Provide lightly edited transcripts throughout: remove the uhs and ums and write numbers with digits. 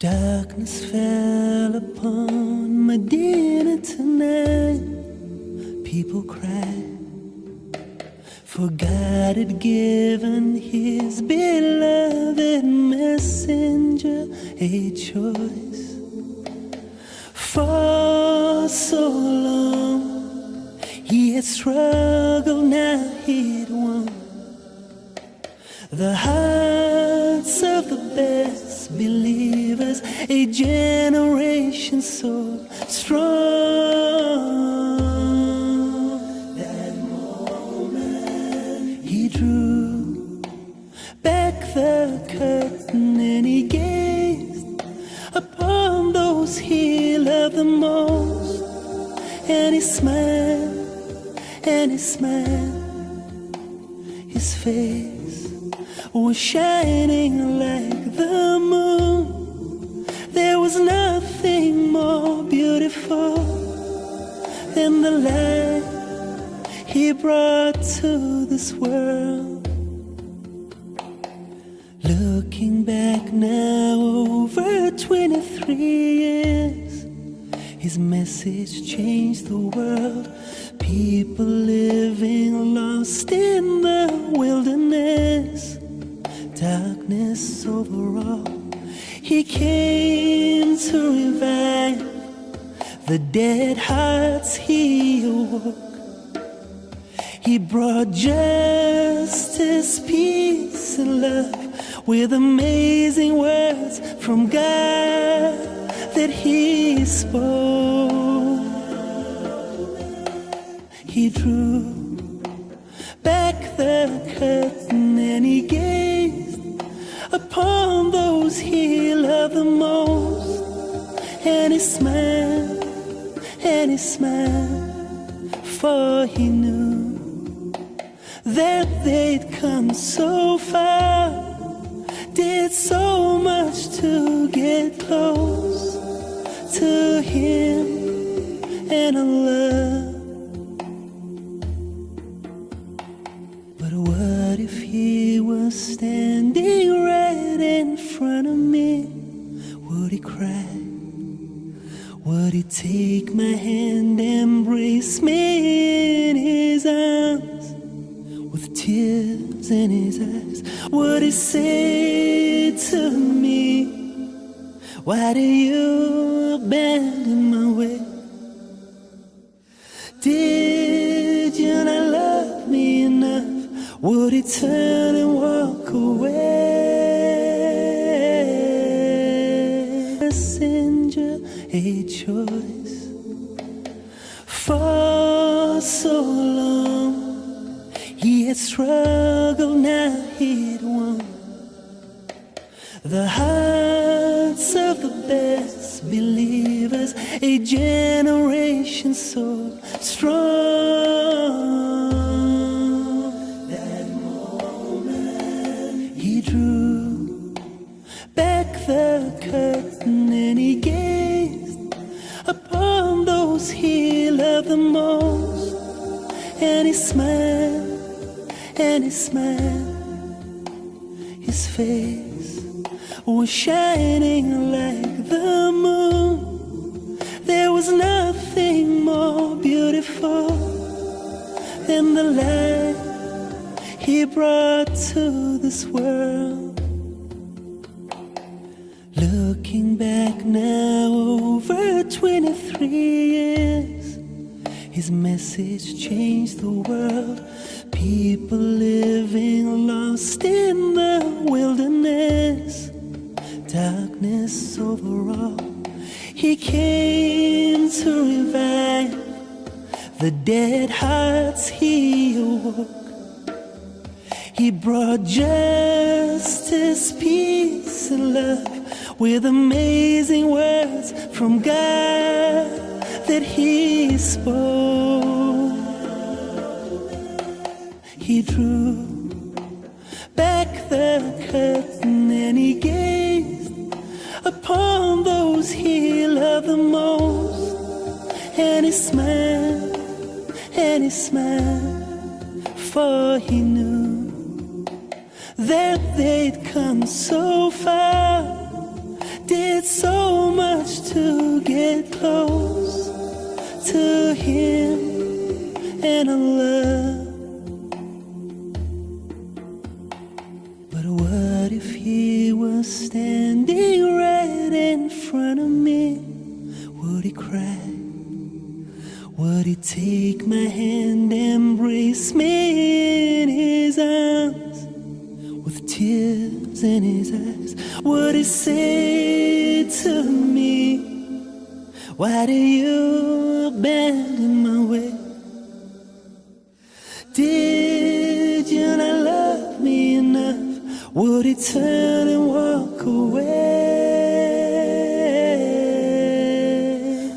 Darkness fell upon Medina tonight. People cried, for God had given His beloved messenger a choice. For so long he had struggled, now he'd won the hearts of the best believers, a generation so strong. That moment he drew back the curtain and he gazed upon those he loved the most, and he smiled, and he smiled. His face was shining like the moon. There was nothing more beautiful than the light he brought to this world. Looking back now over 23 years, his message changed the world. People living lost in the wilderness, darkness overall. He came to revive the dead hearts he awoke. He brought justice, peace, and love with amazing words from God that he spoke. He drew back the curtain and he gazed upon those he loved the most, and he smiled, and he smiled, for he knew that they'd come so far, did so much to get close to him and Allah. But what if he was standing right in front of me? Would he cry? Would he take my hand, embrace me in his arms with tears in his eyes? Would he say to me, why do you abandon my way? Did you not love me enough? Would he turn and walk away? Messenger, a choice. For so long he had struggled, now he'd won the hearts of the best believers, a generation so strong. That moment he drew back the curtain and he gazed upon those he loved the most, and he smiled, and he smiled. His face was shining like the moon. There was nothing more beautiful than the light he brought to this world. Looking back now over 23 years, his message changed the world. People living lost in the wilderness, darkness overall. He came to revive the dead hearts he awoke. He brought justice, peace, and love with amazing words from God that he spoke. He drew back the curtain and he gazed upon those he loved the most, and he smiled, and he smiled, for he knew that they'd come so far, did did so much to get close to him and our love. But what if he was standing right in front of me? Would he cry? Would he take my hand, embrace me in his arms with tears in his eyes? Would he say to me, why do you abandon my way? Did you not love me enough? Would he turn and walk away?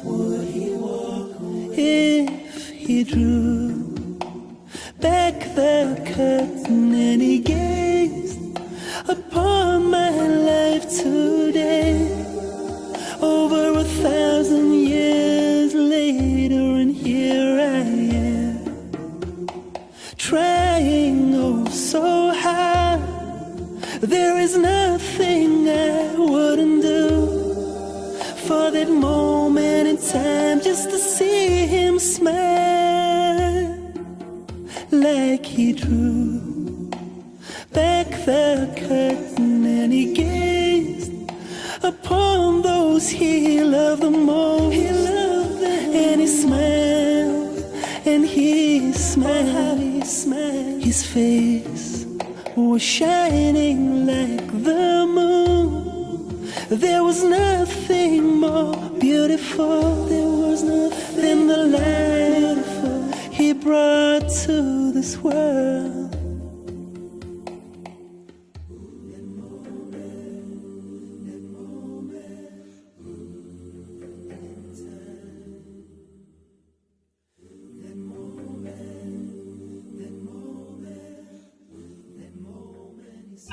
Would he walk away if he drew back the curtain and he gazed upon my life today? Over 1,000 years later, and here I am, trying oh so hard. There is nothing I wouldn't do for that moment in time, just to see him smile like he drew back the curtain and he gazed upon those he loved the most. He loved them. And he smiled, and he smiled, his face was shining like the moon. There was nothing more beautiful, there was nothing than the light he brought to this world.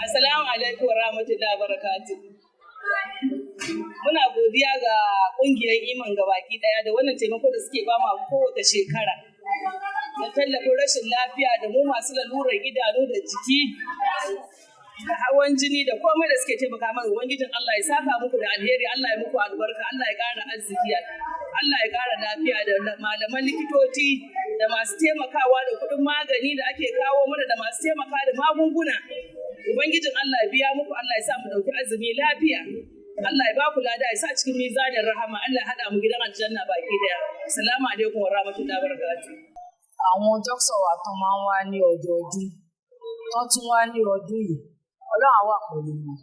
Assalamu alaikum wa rahmatullahi wa barakatuh. Muna godiya ga ƙungiyar Iman gabaki ɗaya da wannan taimako da suke ba mu kowace shekara. Da tallafin rashin lafiya da mu masu lalurar idanu da jiki, da hawan jini da komai da suke taimaka mana. Ubangijin Allah ya saka muku da alheri, Allah ya muku albarka, Allah ya ƙara arziki, Allah ya ƙara lafiya, da malaman likitoci da masu taimakawa da kuɗin magani da ake kawo mana, da masu taimaka da magunguna. Ubangijin Allah ya biya muku, Allah ya sa mu dauki azumi lafiya, Allah ya ba ku lada, ya sa cikin mizanin rahama, Allah ya hada mu gidan aljanna baki daya. Assalamu alaikum wa rahmatullahi wa barakatuh. Àwọn dókítà wa tán máa ń wá ní ọdọọdún, tán tún wá ní ọdún yìí, Ọlọ́run á wà pẹ̀lú wọn.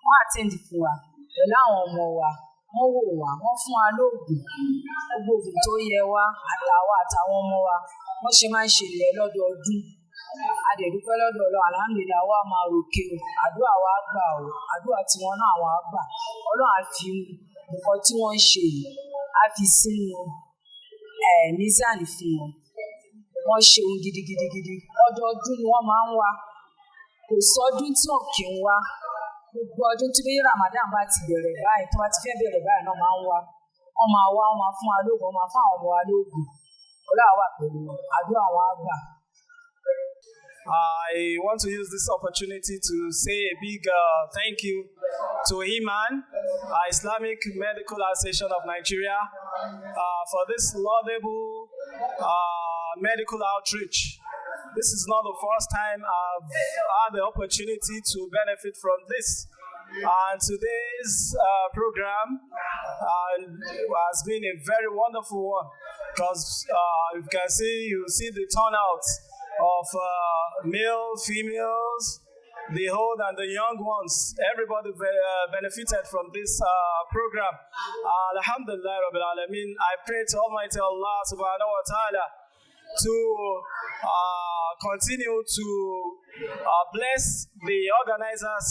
Wọ́n attend fún wa pẹ̀lú àwọn ọmọ wa, wọ́n wò wá, wọ́n fún wa lóògùn, gbogbo oògùn tó yẹ wá àtàwọn ọmọ wa, wọ́n ṣe máa ń ṣe ìyẹn lọ́dọọdún. A dẹ̀ dúpẹ́ lọ́dọ̀ Ọlọ́run, alhamdulillah, wa máa ròkè o, àdúrà wa gbà o, àdúrà tiwọn náà wa gbà. Ọlọ́run á fi nǹkan tí wọ́n ń ṣe yìí, á fi sínú mizan fún wọn. Wọ́n ṣe ohun gidigidi. Ọdọọdún ni wọ́n máa ń wá. Kò sọ́dún tí ò kí ń wá. Gbogbo ọdún tí bí Ramadan bá ti bẹ̀rẹ̀ báyìí, tó bá ti fẹ́ bẹ̀rẹ̀ báyìí náà máa ń wá. Wọ́n máa wá, wọ́n máa fún wa lóògùn, wọ́n máa fún àwọn ọmọ wa lóògùn. Ọlọ́run á wà pẹ̀lú wọn, àdúrà wọn á gbà. I want to use this opportunity to say a big thank you to Iman, Islamic Medical Association of Nigeria, for this laudable medical outreach. This is not the first time I've had the opportunity to benefit from this. And today's program has been a very wonderful one, because you see the turnout of male, females, the old and the young ones. Everybody benefited from this program. Alhamdulillah Rabbil Alameen. I pray to Almighty Allah subhanahu wa ta'ala to continue to bless the organizers,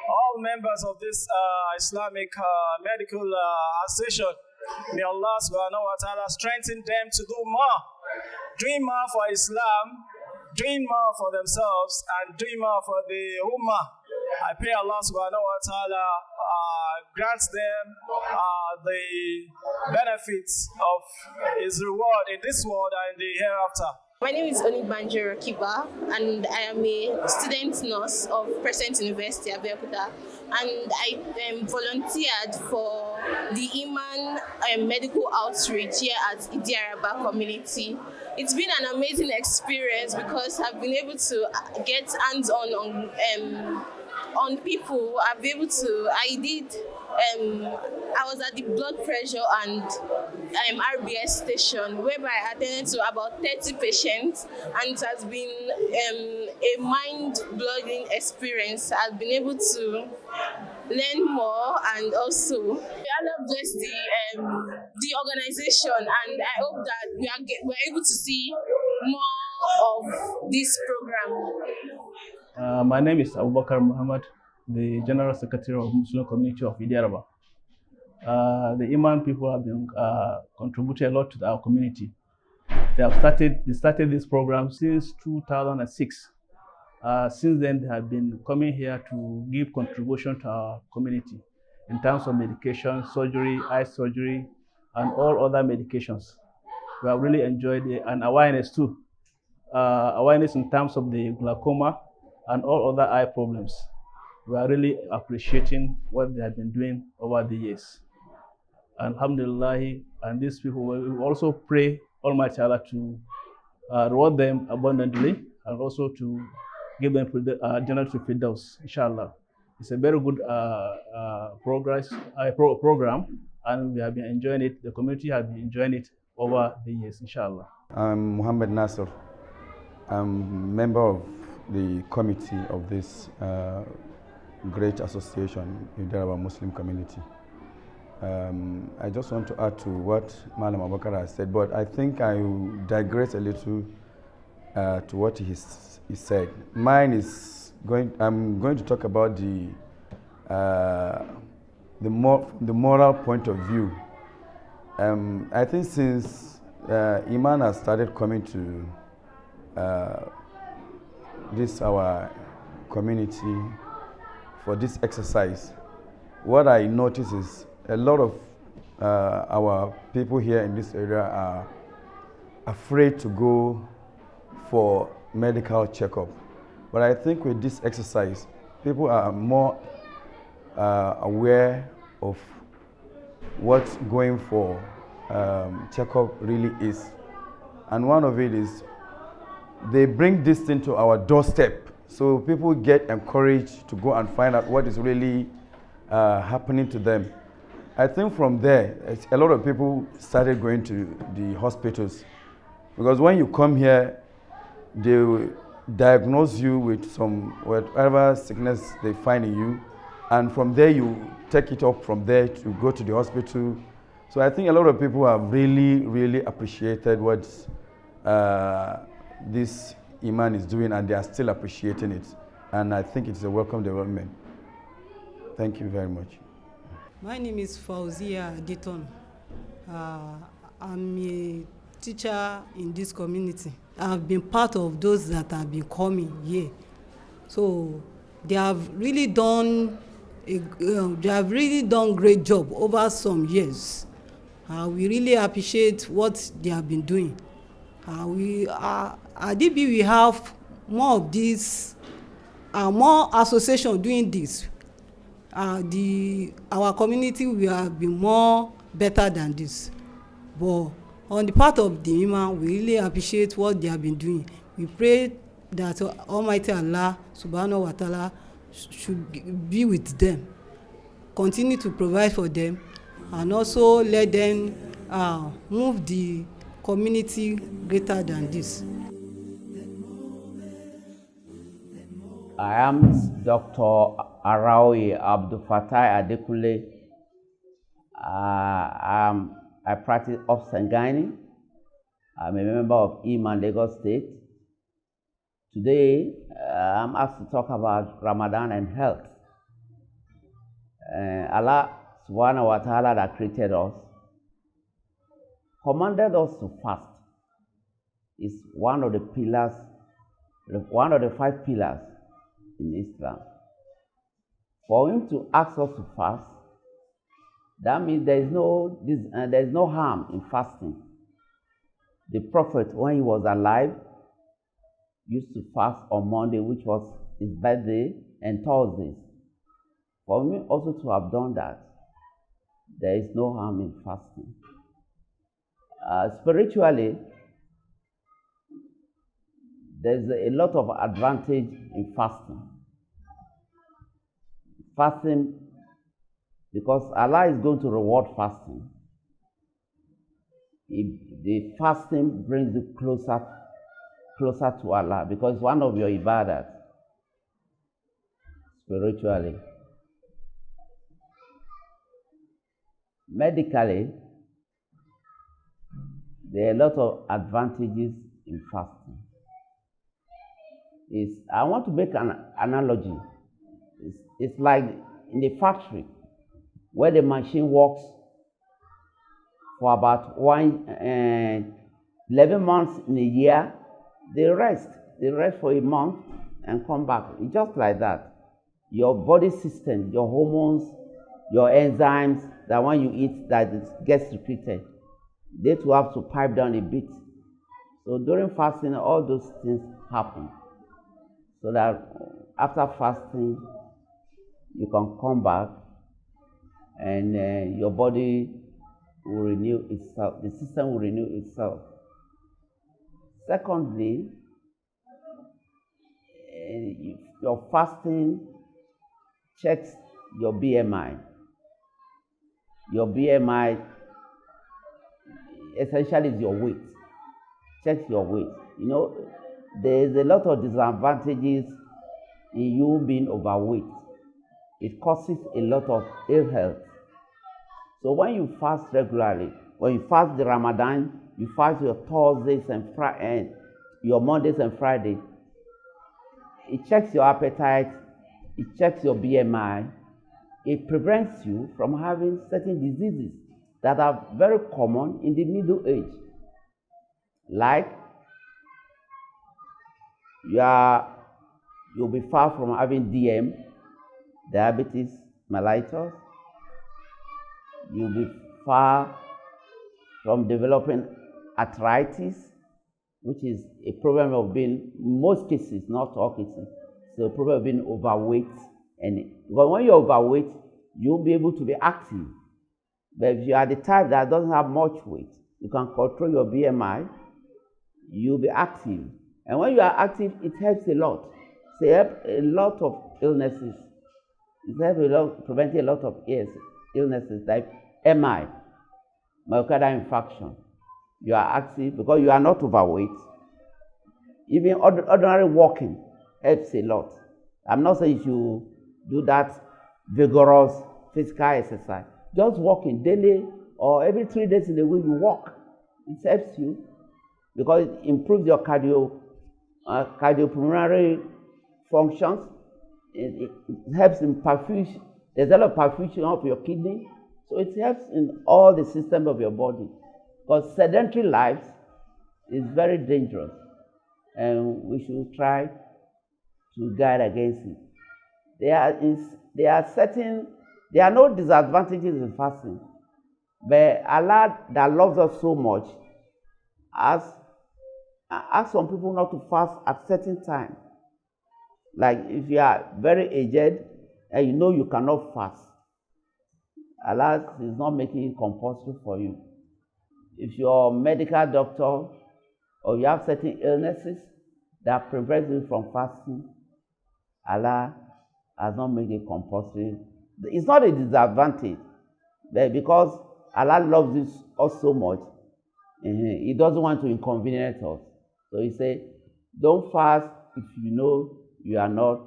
all members of this Islamic Medical Association. May Allah subhanahu wa ta'ala strengthen them to do more, doing more for Islam, doing more for themselves, and doing more for the Ummah. I pray Allah subhanahu wa ta'ala grants them the benefits of His reward in this world and the hereafter. My name is Onibanjo Rakiba, and I am a student nurse of Present University, Abeokuta. and I volunteered for the Iman medical outreach here at the Araba community. It's been an amazing experience because I've been able to get hands-on on people. I've been able to. I was at the blood pressure and RBS station, whereby I attended to about 30 patients, and it has been a mind-blowing experience. I've been able to learn more, and also Allah bless the organization, and I hope that we're able to see more of this program. My name is Abubakar Muhammad, the General Secretary of Muslim Community of Idiaraba. The Iman people have been contributing a lot to our community. They started this program since 2006. Since then, they have been coming here to give contribution to our community in terms of medication, surgery, eye surgery, and all other medications. We have really enjoyed it, and awareness too. Awareness in terms of the glaucoma and all other eye problems. We are really appreciating what they have been doing over the years. Alhamdulillah, and these people will also pray Almighty Allah to reward them abundantly, and also to give them Jannah to Firdaus, inshallah. It's a very good program, and we have been enjoying it. The community has been enjoying it over the years, inshallah. I'm Muhammad Nasser. I'm a member of the committee of this great association, Idiaraba Muslim Community. I just want to add to what Malam Abubakar has said, but I think I will digress a little to what he said. I'm going to talk about the moral point of view. I think since Iman has started coming to this our community for this exercise, what I notice is a lot of our people here in this area are afraid to go for medical checkup. But I think with this exercise, people are more aware of what going for checkup really is. And one of it is they bring this thing to our doorstep. So people get encouraged to go and find out what is really happening to them. I think from there, a lot of people started going to the hospitals, because when you come here, they will diagnose you with whatever sickness they find in you, and from there you take it up from there to go to the hospital. So I think a lot of people have really appreciated what this Iman is doing, and they are still appreciating it. And I think it's a welcome development. Thank you very much. My name is Fauzia Diton. I'm a teacher in this community. I've been part of those that have been coming here. So they have really done great job over some years. We really appreciate what they have been doing. At DB we have more of this, more association doing this. Our community will have been more better than this. But on the part of the Iman, we really appreciate what they have been doing. We pray that Almighty Allah subhanahu wa ta'ala should be with them, continue to provide for them, and also let them move the community greater than this. I am Dr. Arawi Abdul Fatai Adekule. I practice Obs-and-Gynae. I'm a member of Iman Lagos State. Today, I'm asked to talk about Ramadan and health. Allah subhanahu wa ta'ala that created us commanded us to fast. It's one of the pillars, one of the 5 pillars in Islam. For him to ask us to fast, that means there is no harm in fasting. The Prophet, when he was alive, used to fast on Monday, which was his birthday, and Thursdays. For me also to have done that, there is no harm in fasting. Spiritually, there's a lot of advantage in fasting. Fasting, because Allah is going to reward fasting. The fasting brings you closer to Allah, because one of your ibadat spiritually. Medically, there are a lot of advantages in fasting. I want to make an analogy. It's like in the factory where the machine works for about 11 months in a year. They rest for a month and come back. It's just like that. Your body system, your hormones, your enzymes, that when you eat, that it gets secreted, they too have to pipe down a bit. So during fasting, all those things happen. So that after fasting, you can come back and your body will renew itself. The system will renew itself. Secondly, your fasting checks your BMI. Your BMI essentially is your weight. Checks your weight. You know, there is a lot of disadvantages in you being overweight. It causes a lot of ill health. So when you fast regularly, when you fast the Ramadan, you fast your Thursdays and your Mondays and Fridays, it checks your appetite, it checks your BMI, it prevents you from having certain diseases that are very common in the middle age. Like, you'll be far from having DM, diabetes mellitus. You'll be far from developing arthritis, which is a problem of being, in most cases, not all cases, so a problem of being overweight. But when you're overweight, you'll be able to be active. But if you are the type that doesn't have much weight, you can control your BMI, you'll be active. And when you are active, it helps a lot. So it helps a lot of illnesses. It helps prevent a lot of illnesses like MI, myocardial infarction. You are active because you are not overweight. Even ordinary walking helps a lot. I'm not saying you should do that vigorous physical exercise. Just walking daily or every 3 days in a week, you walk. It helps you because it improves your cardiopulmonary functions. It helps in perfusion. There's a lot of perfusion of your kidney. So it helps in all the system of your body. Because sedentary life is very dangerous. And we should try to guard against it. There are no disadvantages in fasting. But Allah that loves us so much asks some people not to fast at certain time. Like if you are very aged and you know you cannot fast, Allah is not making it compulsory for you. If you're a medical doctor or you have certain illnesses that prevent you from fasting, Allah has not made it compulsory. It's not a disadvantage, but because Allah loves us so much, He doesn't want to inconvenience us. So He said, don't fast if you know you are not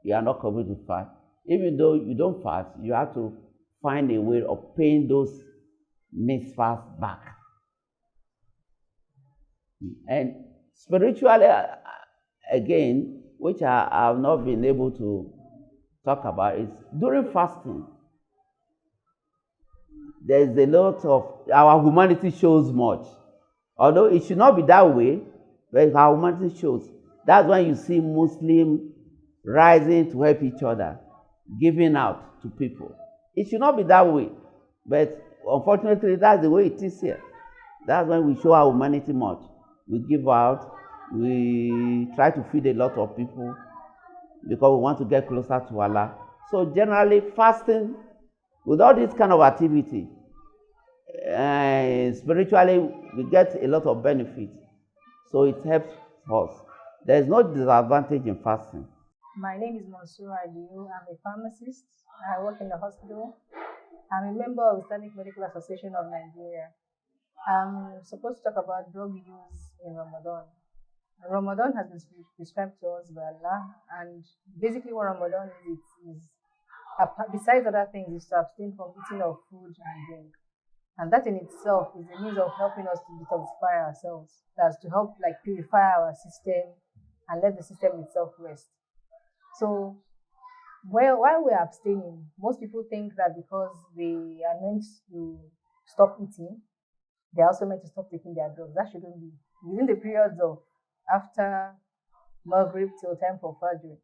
able to fast. Even though you don't fast, you have to find a way of paying those missed fasts back. And spiritually, again, which I have not been able to talk about, is during fasting, there is a lot of, our humanity shows much. Although it should not be that way, but our humanity shows. That's when you see Muslims rising to help each other, giving out to people. It should not be that way, but unfortunately, that's the way it is here. That's when we show our humanity much. We give out, we try to feed a lot of people because we want to get closer to Allah. So generally fasting, with all this kind of activity, spiritually we get a lot of benefit. So it helps us. There is no disadvantage in fasting. My name is Mansoura Aliyu. I'm a pharmacist. I work in the hospital. I'm a member of Islamic Medical Association of Nigeria. I'm supposed to talk about drug use in Ramadan. Ramadan has been prescribed to us by Allah, and basically what Ramadan is besides other things, is to abstain from eating of food and drink. And that in itself is a means of helping us to detoxify ourselves. That's to help purify our system and let the system itself rest. So while we're abstaining, most people think that because they are meant to stop eating, they're also meant to stop taking their drugs. That shouldn't be. Within the periods of after Maghrib till time for Fajr,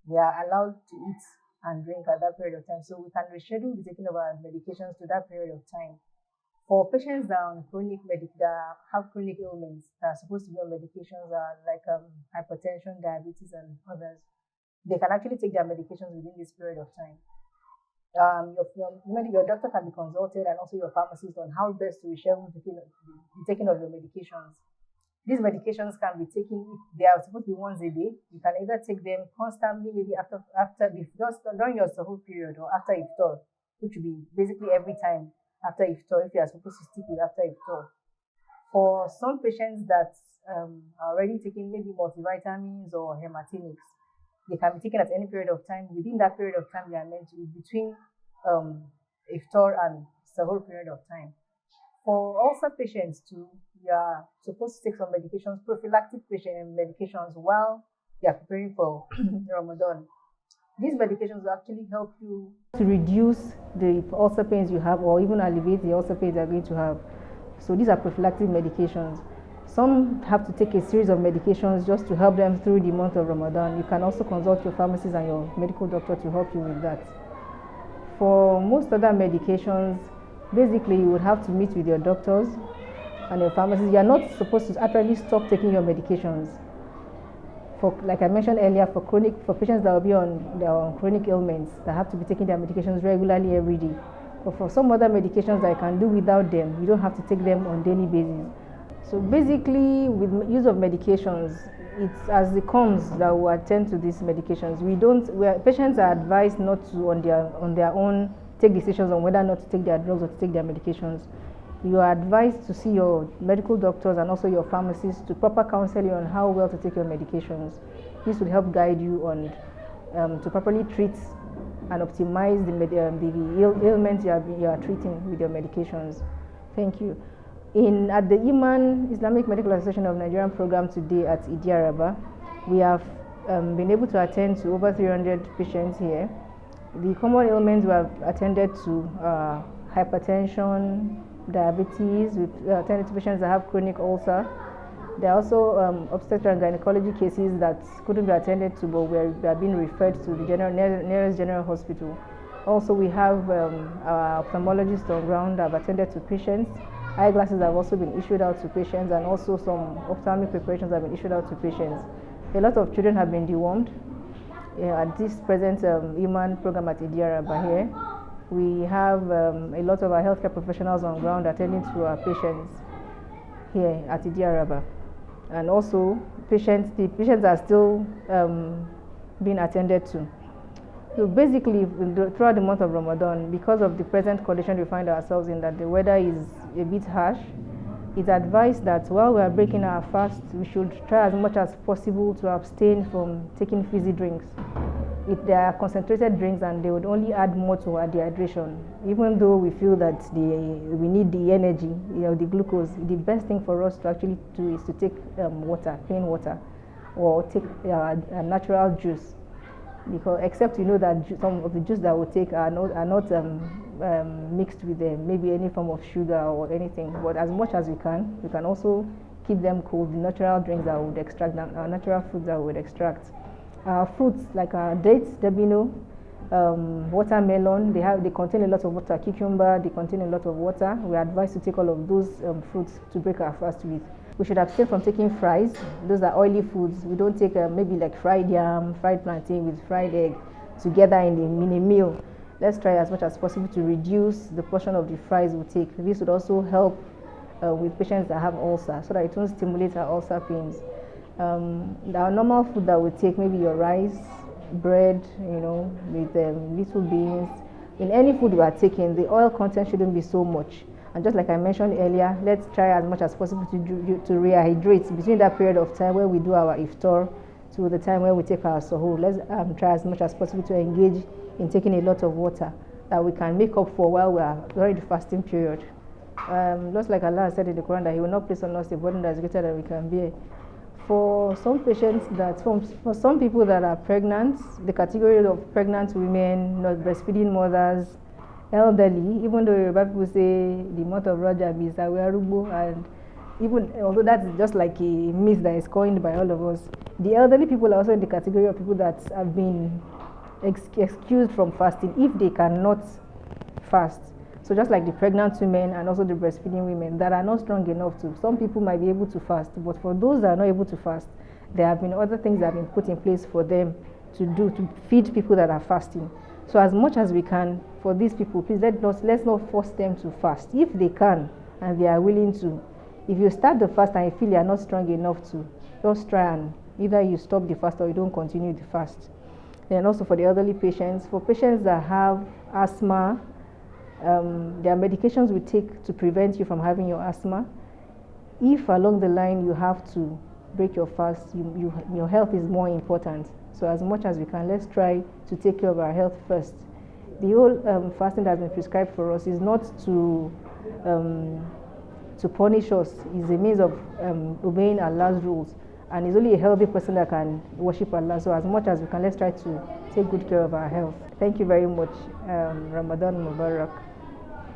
we are allowed to eat and drink at that period of time. So we can reschedule the taking of our medications to that period of time. For patients that are on that have chronic ailments that are supposed to be on medications like hypertension, diabetes, and others, they can actually take their medications within this period of time. Your doctor can be consulted, and also your pharmacist, on how best to reschedule the taking of your medications. These medications can be taken, they are supposed to be once a day. You can either take them constantly, maybe just during your sahur period or after iftar, which will be basically every time after iftar, if you are supposed to stick with after iftar. For some patients that are already taking maybe multivitamins or hematinics, they can be taken at any period of time. Within that period of time, they are meant to be between iftar and sahur period of time. For ulcer patients too, you are supposed to take some medications, prophylactic medications, while they are preparing for Ramadan. These medications will actually help you to reduce the ulcer pains you have, or even alleviate the ulcer pains you are going to have. So these are prophylactic medications. Some have to take a series of medications just to help them through the month of Ramadan. You can also consult your pharmacist and your medical doctor to help you with that. For most other medications, basically you would have to meet with your doctors and your pharmacist. You are not supposed to actually stop taking your medications. For, like I mentioned earlier, for patients that will be on chronic ailments that have to be taking their medications regularly every day. But for some other medications that you can do without them, you don't have to take them on daily basis. So basically, with use of medications, it's as it comes that we attend to these medications. Patients are advised not to on their own take decisions on whether or not to take their drugs or to take their medications. You are advised to see your medical doctors and also your pharmacists to proper counsel you on how well to take your medications. This will help guide you on to properly treat and optimize the ailments you are treating with your medications. Thank you. At the Iman Islamic Medical Association of Nigeria program today at Araba, we have been able to attend to over 300 patients here. The common ailments we have attended to hypertension, diabetes. We've attended to patients that have chronic ulcer. There are also obstetric and gynecology cases that couldn't be attended to, but we are being referred to the nearest general hospital. Also, we have our ophthalmologists on ground that have attended to patients. Eyeglasses have also been issued out to patients, and also some ophthalmic preparations have been issued out to patients. A lot of children have been dewormed. At this present Iman program at Araba here, we have a lot of our healthcare professionals on ground attending to our patients here at Araba. And also, the patients are still being attended to. So basically, throughout the month of Ramadan, because of the present condition we find ourselves in, that the weather is a bit harsh, it's advised that while we are breaking our fast, we should try as much as possible to abstain from taking fizzy drinks. They are concentrated drinks, and they would only add more to our dehydration. Even though we feel that we need the energy, the glucose, the best thing for us to actually do is to take water, plain water, or take natural juice. Because except that some of the juice that we take are not mixed with maybe any form of sugar or anything. But as much as we can also keep them cold. The natural drinks that we would extract, natural foods that we would extract. Fruits like dates, dabino, watermelon, they contain a lot of water. Cucumber, they contain a lot of water. We are advised to take all of those fruits to break our fast with. We should abstain from taking fries. Those are oily foods. We don't take maybe like fried yam, fried plantain with fried egg together in a meal. Let's try as much as possible to reduce the portion of the fries we take. This would also help with patients that have ulcer, so that it won't stimulate our ulcer pains. Our normal food that we take, maybe your rice, bread, with little beans. In any food we are taking, the oil content shouldn't be so much. And just like I mentioned earlier, let's try as much as possible to rehydrate between that period of time where we do our iftar to the time where we take our suhoor. Let's try as much as possible to engage in taking a lot of water that we can make up for while we are during the fasting period. Just like Allah said in the Quran that He will not place on us a burden that is greater than we can bear. For some patients for some people that are pregnant, the category of pregnant women, not breastfeeding mothers, elderly, even though Yoruba people say the month of Rajab is Arubo, and even although that's just like a myth that is coined by all of us, the elderly people are also in the category of people that have been excused from fasting if they cannot fast. So just like the pregnant women and also the breastfeeding women that are not strong enough to, some people might be able to fast, but for those that are not able to fast, there have been other things that have been put in place for them to do to feed people that are fasting. So as much as we can for these people, please let's not force them to fast. If they can and they are willing to, if you start the fast and you feel you are not strong enough to, just try and either you stop the fast or you don't continue the fast. And also for the elderly patients, for patients that have asthma, there are medications we take to prevent you from having your asthma. If along the line you have to break your fast, your health is more important. So as much as we can, let's try to take care of our health first. The whole fasting that has been prescribed for us is not to punish us. It's a means of obeying Allah's rules. And it's only a healthy person that can worship Allah. So as much as we can, let's try to take good care of our health. Thank you very much. Ramadan Mubarak.